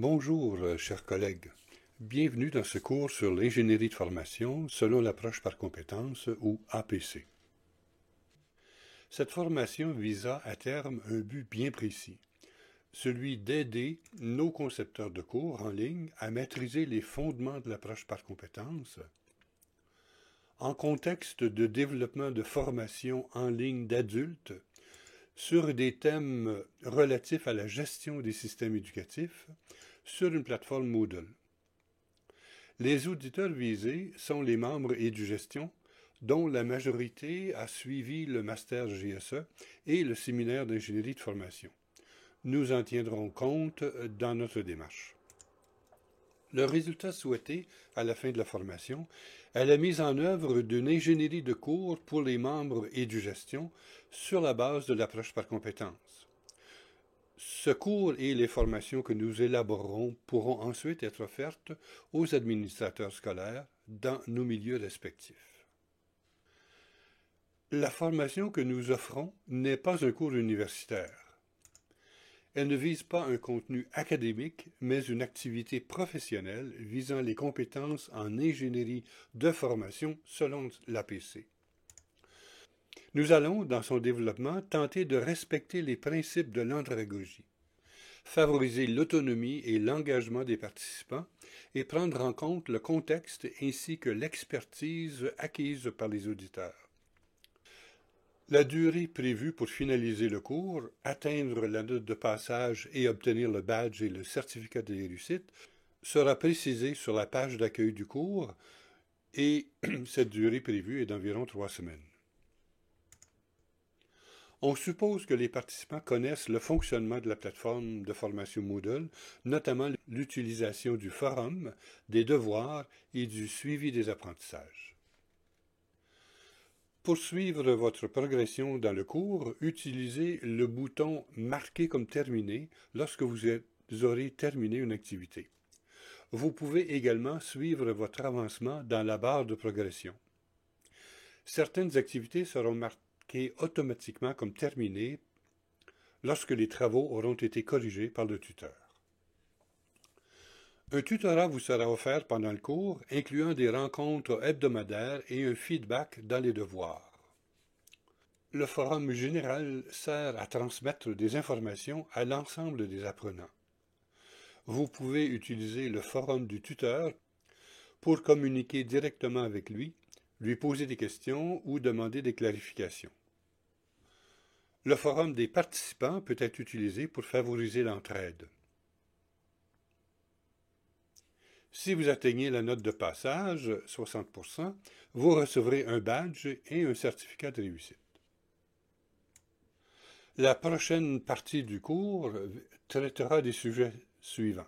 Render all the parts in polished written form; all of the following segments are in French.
Bonjour, chers collègues. Bienvenue dans ce cours sur l'ingénierie de formation selon l'approche par compétences ou APC. Cette formation visa à terme un but bien précis, celui d'aider nos concepteurs de cours en ligne à maîtriser les fondements de l'approche par compétences en contexte de développement de formation en ligne d'adultes sur des thèmes relatifs à la gestion des systèmes éducatifs sur une plateforme Moodle. Les auditeurs visés sont les membres EduGestion, dont la majorité a suivi le Master GSE et le séminaire d'ingénierie de formation. Nous en tiendrons compte dans notre démarche. Le résultat souhaité à la fin de la formation est la mise en œuvre d'une ingénierie de cours pour les membres EduGestion sur la base de l'approche par compétences. Ce cours et les formations que nous élaborerons pourront ensuite être offertes aux administrateurs scolaires dans nos milieux respectifs. La formation que nous offrons n'est pas un cours universitaire. Elle ne vise pas un contenu académique, mais une activité professionnelle visant les compétences en ingénierie de formation selon l'APC. Nous allons, dans son développement, tenter de respecter les principes de l'andragogie, favoriser l'autonomie et l'engagement des participants et prendre en compte le contexte ainsi que l'expertise acquise par les auditeurs. La durée prévue pour finaliser le cours, atteindre la note de passage et obtenir le badge et le certificat de réussite sera précisée sur la page d'accueil du cours et cette durée prévue est d'environ 3 semaines. On suppose que les participants connaissent le fonctionnement de la plateforme de formation Moodle, notamment l'utilisation du forum, des devoirs et du suivi des apprentissages. Pour suivre votre progression dans le cours, utilisez le bouton « Marquer comme terminé » lorsque vous aurez terminé une activité. Vous pouvez également suivre votre avancement dans la barre de progression. Certaines activités seront marquées automatiquement comme terminées lorsque les travaux auront été corrigés par le tuteur. Un tutorat vous sera offert pendant le cours, incluant des rencontres hebdomadaires et un feedback dans les devoirs. Le forum général sert à transmettre des informations à l'ensemble des apprenants. Vous pouvez utiliser le forum du tuteur pour communiquer directement avec lui poser des questions ou demander des clarifications. Le forum des participants peut être utilisé pour favoriser l'entraide. Si vous atteignez la note de passage, 60%, vous recevrez un badge et un certificat de réussite. La prochaine partie du cours traitera des sujets suivants.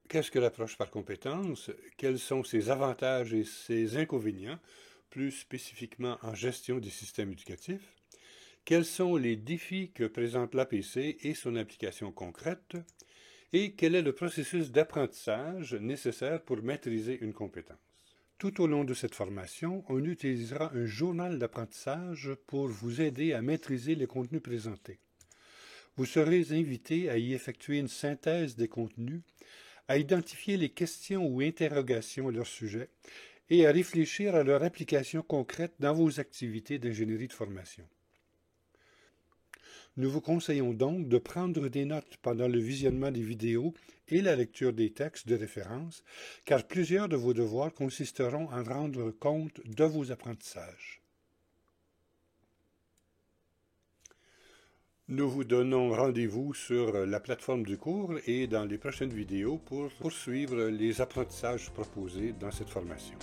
Qu'est-ce que l'approche par compétences? Quels sont ses avantages et ses inconvénients, plus spécifiquement en gestion des systèmes éducatifs? Quels sont les défis que présente l'APC et son application concrète? Et quel est le processus d'apprentissage nécessaire pour maîtriser une compétence? Tout au long de cette formation, on utilisera un journal d'apprentissage pour vous aider à maîtriser les contenus présentés. Vous serez invité à y effectuer une synthèse des contenus, à identifier les questions ou interrogations à leur sujet et à réfléchir à leur application concrète dans vos activités d'ingénierie de formation. Nous vous conseillons donc de prendre des notes pendant le visionnement des vidéos et la lecture des textes de référence, car plusieurs de vos devoirs consisteront à rendre compte de vos apprentissages. Nous vous donnons rendez-vous sur la plateforme du cours et dans les prochaines vidéos pour poursuivre les apprentissages proposés dans cette formation.